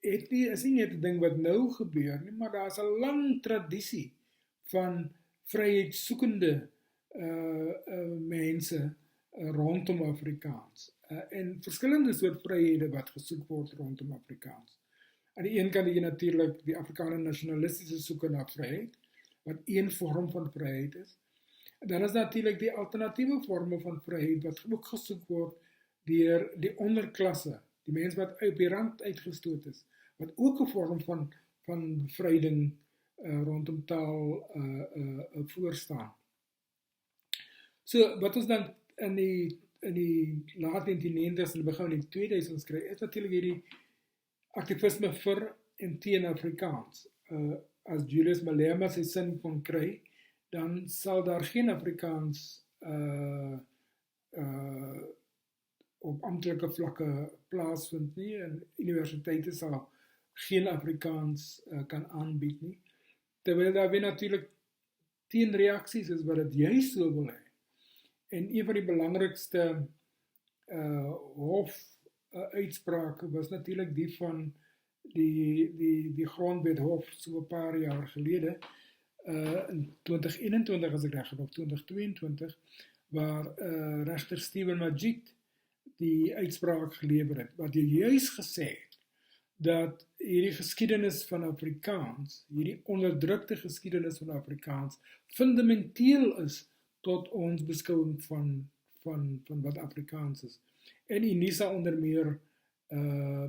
is nie net 'n ding wat nou gebeur nie, maar daar is 'n lang tradisie van vryheidssoekende mense rondom Afrikaans. En verskillende soort vryhede wat gesoek word rondom Afrikaans. Aan die een kant het jy natuurlik die Afrikaner nasionalistiese soeke na vryheid, wat een vorm van vryheid is. En dan is natuurlik die alternatiewe vorme van vryheid wat ook gesoek word deur die onderklasse, die mense wat op die rand uitgestoot is, wat ook 'n vorm van bevryding rondom taal voorstaan. So wat ons dan in die laat 1990s en begin in die 2000s kry, is natuurlik hierdie aktivisme vir en teen Afrikaans. As Julius Malema sy sin kon kry, dan sal daar geen Afrikaans op amptelike vlakke plaasvind nie, en universiteite sal geen Afrikaans kan aanbied nie, terwyl daar weer natuurlik teenreaksies is wat dit juist so wil hê. En een van die belangrikste hofuitsprake was natuurlik die van die grondwethof so 'n paar jaar gelede, in 2021 as ek reg het, of 2022, waar regter Steven Majid die uitspraak gelewer het, wat juis gesê het, dat hierdie geskiedenis van Afrikaans, hierdie onderdrukte geskiedenis van Afrikaans, fundamenteel is tot ons beskouing van wat Afrikaans is. En UNISA onder meer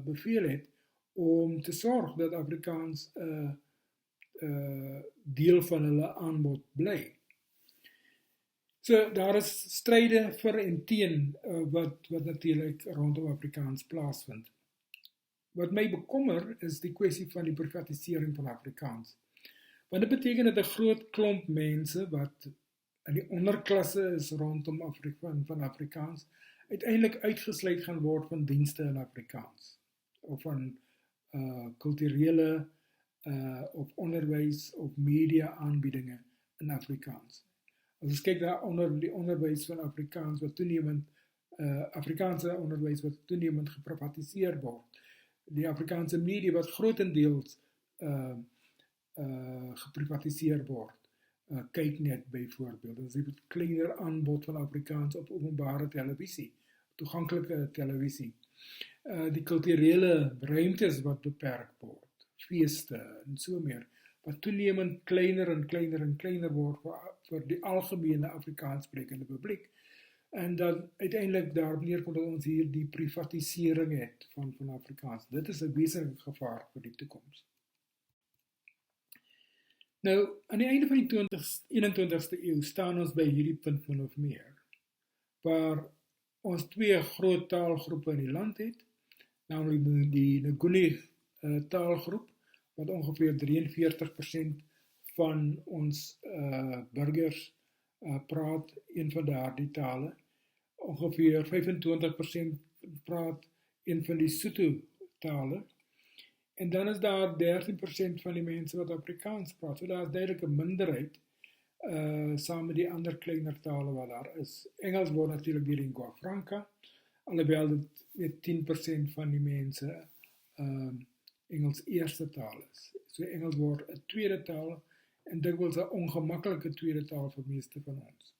beveel het om te sorg dat Afrikaans deel van hulle aanbod bly. So daar is stryde vir en teen wat natuurlik rondom Afrikaans plaasvind. Wat my bekommer is die kwessie van die privatisering van Afrikaans. Want dit beteken dat 'n groot klomp mense wat in die onderklasse is rondom van Afrikaans, uiteindelik uitgesluit gaan word van dienste in Afrikaans, of van kulturele of onderwys of media aanbiedinge in Afrikaans. As ons kyk daar onder die onderwys van Afrikaans wat toenemend, Afrikaanse onderwys wat toenemend geprivatiseer word, die Afrikaanse media wat grotendeels geprivatiseer word, kyk net byvoorbeeld, as jy het kleiner aanbod van Afrikaans op openbare televisie, toeganklike televisie, die kulturele ruimtes wat beperk word, feeste en so meer, wat toenemend kleiner en kleiner en kleiner word vir die algemene Afrikaanssprekende publiek, en dan uiteindelik daarop neerkom dat ons hier die privatisering het van Afrikaans. Dit is 'n wesenlike gevaar vir die toekoms. Nou, aan die einde van die 21ste eeu staan ons by hierdie punt min of meer, waar ons twee groot taalgroepe in die land het, namelijk die Nguni taalgroep, wat ongeveer 43% van ons burgers praat een van daardie tale, ongeveer 25% praat een van die Sotho tale, En dan is daar 13% van die mense wat Afrikaans praat. So daar is duidelik 'n minderheid saam met die ander kleiner tale wat daar is. Engels word natuurlik die lingua franca, alhoewel dit met 10% van die mense Engels eerste taal is. So Engels word 'n tweede taal en dikwels 'n ongemaklike tweede taal vir meeste van ons.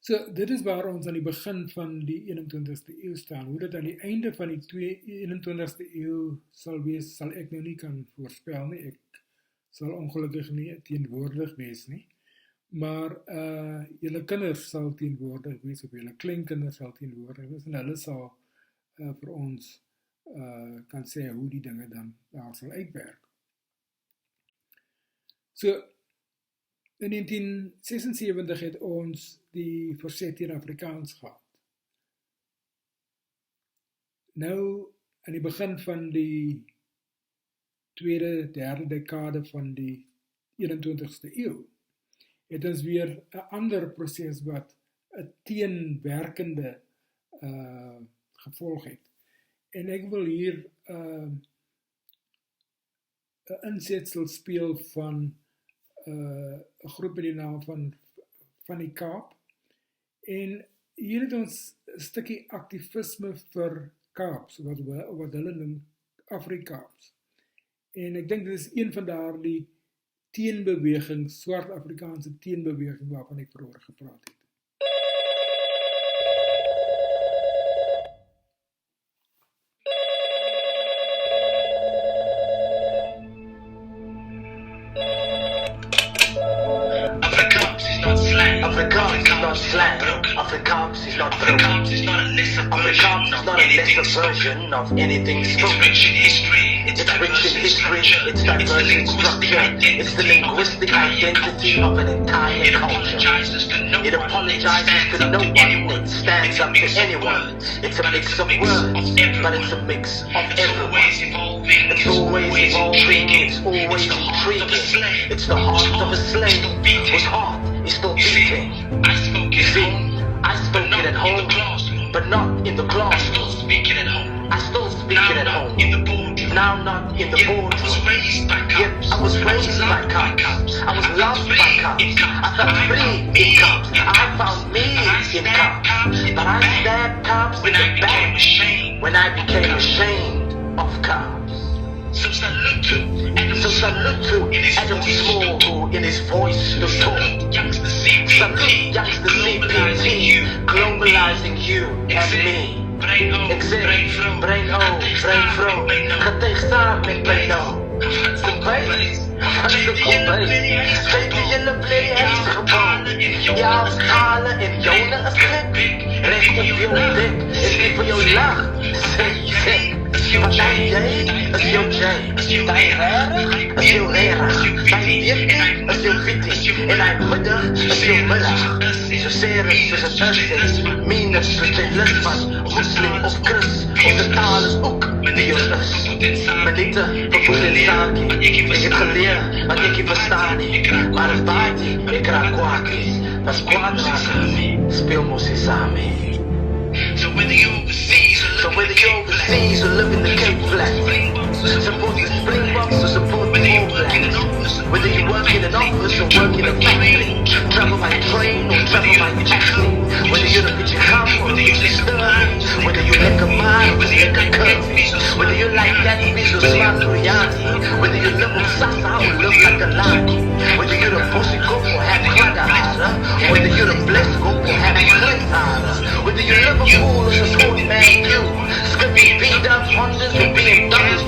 So dit is waar ons aan die begin van die 21ste eeu staan. Hoe dit aan die einde van die 21ste eeu sal wees, sal ek nou nie kan voorspel nie. Ek sal ongelukkig nie teenwoordig wees nie. Maar julle kinders sal teenwoordig wees, of julle kleinkinders sal teenwoordig wees, en hulle sal vir ons kan sê hoe die dinge dan daar sal uitwerk. So, in 1976 het ons die verset teen Afrikaans gehad. Nou, aan die begin van die tweede, derde dekade van die 21ste eeu, het ons weer 'n ander proses wat 'n teenwerkende gevolg het. En ek wil hier 'n insetsel speel van 'n groep met die naam van die Kaap. En hier het ons 'n stukkie aktivisme vir Kaaps, wat hulle noem Afrikaaps. En ek dink dit is een van daardie teenbewegings, swart Afrikaanse teenbeweging waarvan ek vroeër gepraat het. Afrikaans is not broken. Afrikaans is not a lesser version of anything spoken. It's rich in history. It's diverse in structure. It's the linguistic identity of an entire culture. It apologizes to no one. It stands up to anyone. It's a mix of words, but it's a mix of everyone. It's always evolving. It's always intriguing. It's the heart of a slave whose heart is still beating. You see, I spoke it at home, but not in the classroom. I still speak it at home. Now not in the boardroom. Yet I was raised by Kaaps. I was loved by Kaaps. I felt free in Kaaps. I found me in Kaaps. But I stabbed Kaaps in the back when I became ashamed of Kaaps. So salute to Adam Small, who in his voice stood tall. Salute youngster CPT, globalizing you and me. Brain vrouw, getuig saam met Brain Kombuis, geef die julle players gebouw. Ja, als Galen en Jona is gek. Recht op jou dik, is die voor jou lach. Zeg, wat zijn jij? Is jou Jay. Zijn herrig, is jou herrig. Zijn wit, is jou witty. En hij middag, is jou middag. Zo serieus, soos het is. Minus, soos het lid van moslim of Chris. Onze taal is ook die jou is. Minute, vervoer en saakie. Ik heb geleerd, wat ik hier verstaan nie. Maar het baat nie, ik raak kwaakies. Dat is kwaad raken, speel mosie samen. So whether you're overseas or live in the Cape Flat, support the Springboks or support the All Blacks. Whether you work in an office or work in a factory, travel by train or travel by taxi. Whether you're the bitchy ham or the stirring, whether you make a mile or make a curve, whether you like that fish or smart biryani, whether you live on Sasa or live like a laki, whether you're the bossy cook or have Kladahara, whether you're the blessed cook or have Kletara, whether you live a fool or a sport man you, skipping beat-up Hondas or BMWs,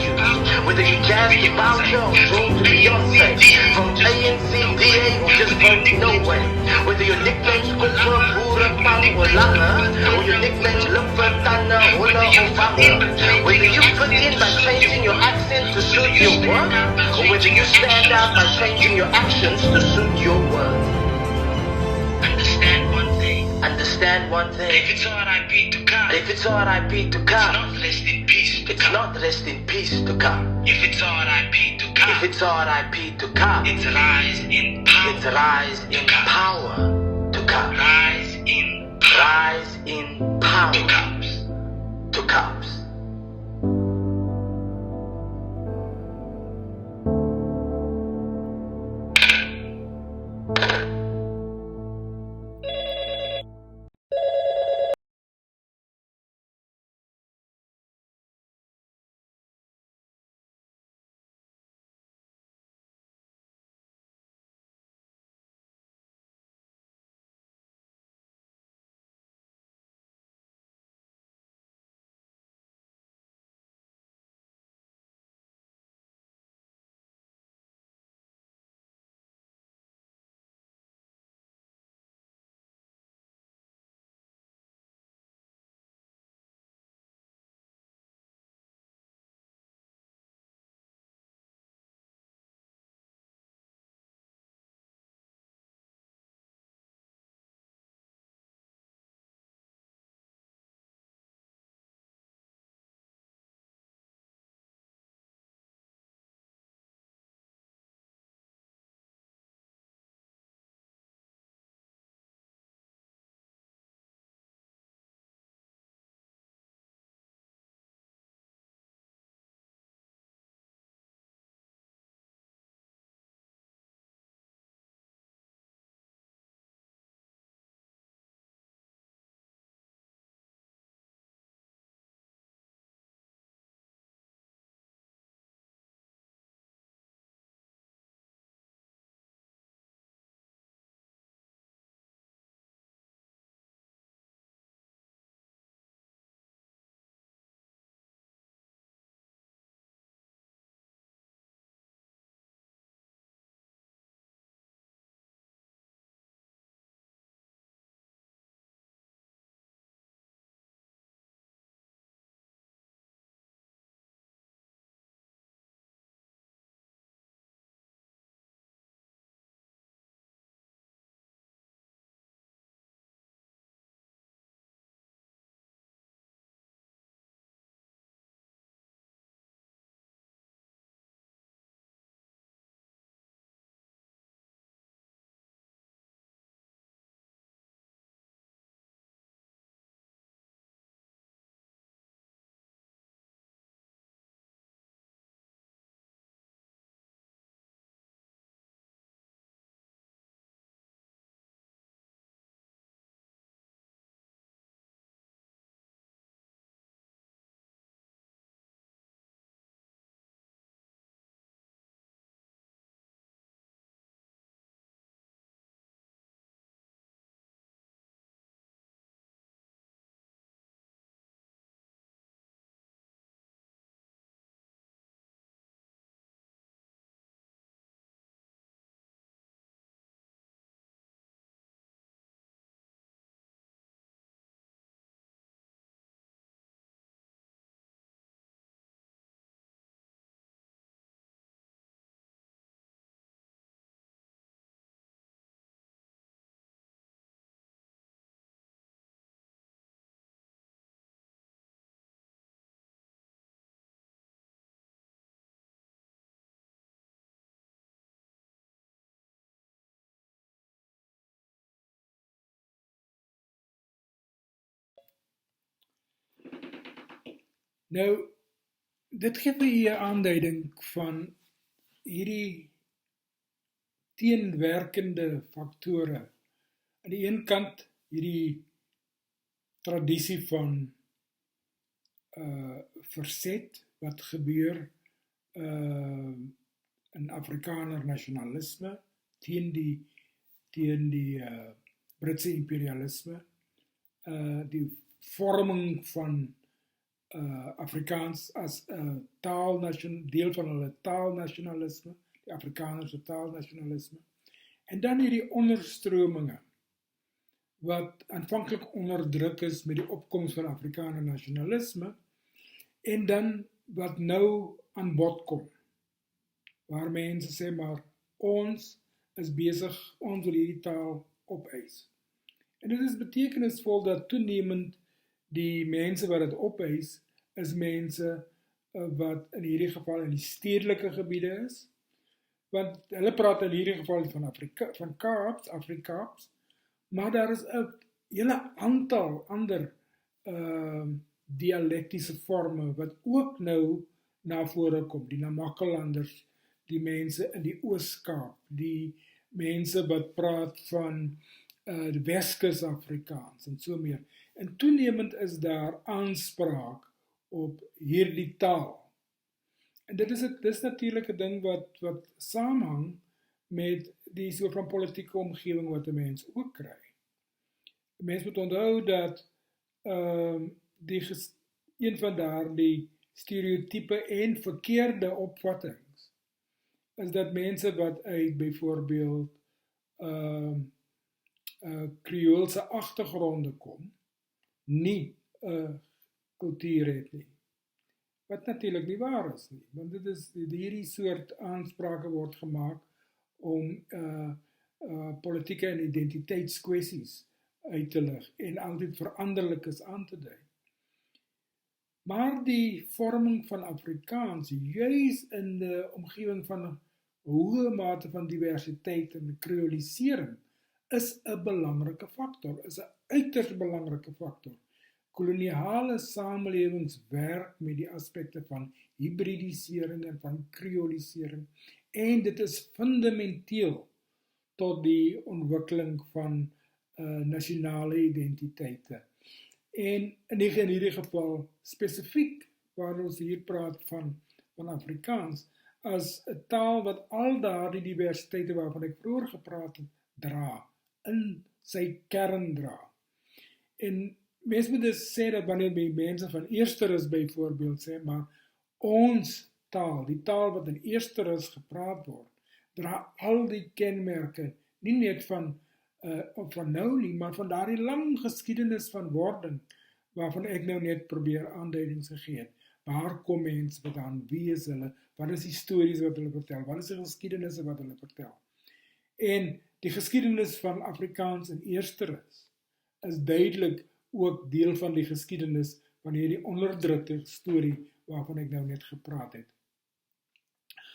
whether you jazz the voucher or roll to Beyonce, from ANC, DA or just vote no way, whether your nickname's Kumpa, Pura, Pang or Langa, or your nickname's Lupa, Tana, Hula or Vanga, whether you fit in by changing your accent to suit your work, or whether you stand out by changing your actions to suit your work. Understand one thing. If it's R.I.P. to God, it's not rest in peace to God. If it's R.I.P. to God, it's rise in power to God. Rise in power to Kaaps. Nou, dit gee vir u 'n aanduiding van hierdie teenwerkende faktore. Aan die een kant hierdie tradisie van verzet wat gebeur in Afrikaner nasionalisme teen die Britse imperialisme, die vorming van Afrikaans as 'n deel van hulle taalnasionalisme, die Afrikaanse taalnasionalisme, en dan hierdie onderstrominge wat aanvanklik onderdruk is met die opkoms van Afrikaner nasionalisme, en dan wat nou aan bod kom, waar mense sê maar, ons is besig, ons wil hierdie taal opeis. En dit is betekenisvol dat toenemend die mense wat dit opeis, is mense wat in hierdie geval in die stedelike gebiede is, want hulle praat in hierdie geval van Afrikaans, maar daar is 'n hele aantal ander dialektiese forme wat ook nou na vore kom, die Namakolanders, die mense in die Oos-Kaap, die mense wat praat van die Weskus Afrikaans en so meer. En toenemend is daar aanspraak op hierdie taal. En dit is natuurlik 'n ding wat saamhang met die soort van politieke omgewing wat 'n mens ook kry. 'n Mens moet onthou dat een van daardie stereotype en verkeerde opvattings is dat mense wat uit byvoorbeeld Kreoolse agtergronde kom, nie 'n kultuur het nie. Wat natuurlik nie waar is nie, want dit is hierdie soort aansprake word gemaak om politieke en identiteitskwessies uit te lig en altyd veranderlikes aan te dui. Maar die vorming van Afrikaans, juis in die omgewing van 'n hoë mate van diversiteit en kreolisering, is 'n belangrike faktor, is 'n uiters belangrike faktor. Koloniale samelewings werk met die aspekte van hybridisering en van kreolisering, en dit is fundamenteel tot die ontwikkeling van nasionale identiteite. En in hierdie geval spesifiek, waar ons hier praat van Afrikaans, as 'n taal wat al daardie diversiteite waarvan ek vroeër gepraat het, dra, in sy kern dra. En mens moet dus sê dat wanneer mense van Eersterus byvoorbeeld sê, maar ons taal, die taal wat in Eersterus gepraat word, dra al die kenmerke, nie net van nou nie, maar van daardie lang geskiedenis van wording, waarvan ek nou net probeer aanduidings gegee het. Waar kom mense vandaan, wie is hulle, wat is die stories wat hulle vertel, wat is die geskiedenisse wat hulle vertel. En die geskiedenis van Afrikaans in Eersterus is duidelik ook deel van die geskiedenis van hierdie onderdrukte storie waarvan ek nou net gepraat het.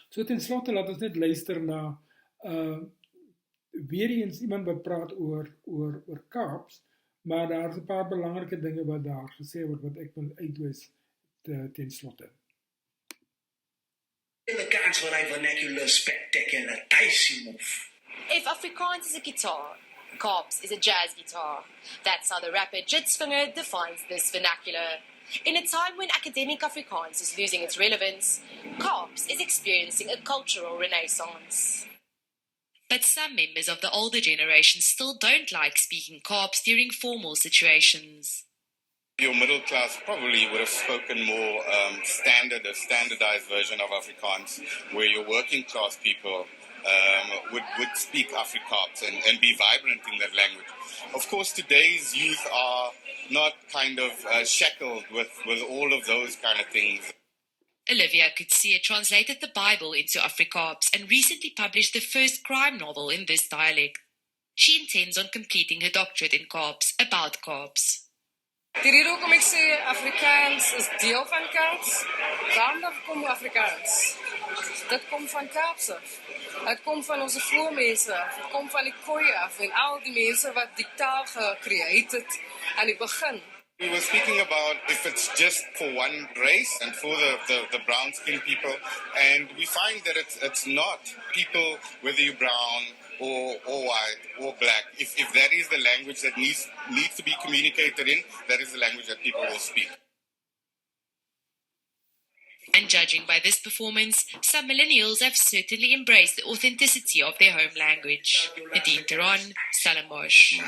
So ten slotte laat ons net luister na weer eens iemand wat praat oor Kaaps, maar daar is 'n paar belangrike dinge wat daar gesê word wat ek wil uitwys ten slotte. Afrikaans for a vernacular spectacular dicey move. If Afrikaans is a guitar, Kaaps is a jazz guitar. That's how the rapper Jits Vinger defines this vernacular. In a time when academic Afrikaans is losing its relevance, Kaaps is experiencing a cultural renaissance. But some members of the older generation still don't like speaking Kaaps during formal situations. Your middle class probably would have spoken more a standardized version of Afrikaans, where your working class people would speak Afrikaans and be vibrant in that language. Of course, today's youth are not kind of shackled with all of those kind of things. Olivia Coetzee translated the Bible into Afrikaans and recently published the first crime novel in this dialect. She intends on completing her doctorate in Kaaps about Kaaps. Die rede hoekom ek sê Afrikaans is deel van Kaaps, daarom kom Afrikaans. Dit kom van Kaaps af. Dit kom van onze voormense af. Dit kom van die Khoi af en al die mense wat die taal gecreëerd het aan die begin. We were speaking about if it's just for one race and for the brown-skinned people, and we find that it's not. People, whether you're brown or white or black, if that is the language that needs to be communicated in, that is the language that people will speak. And judging by this performance, some millennials have certainly embraced the authenticity of their home language. Nadine Theron, Stellenbosch.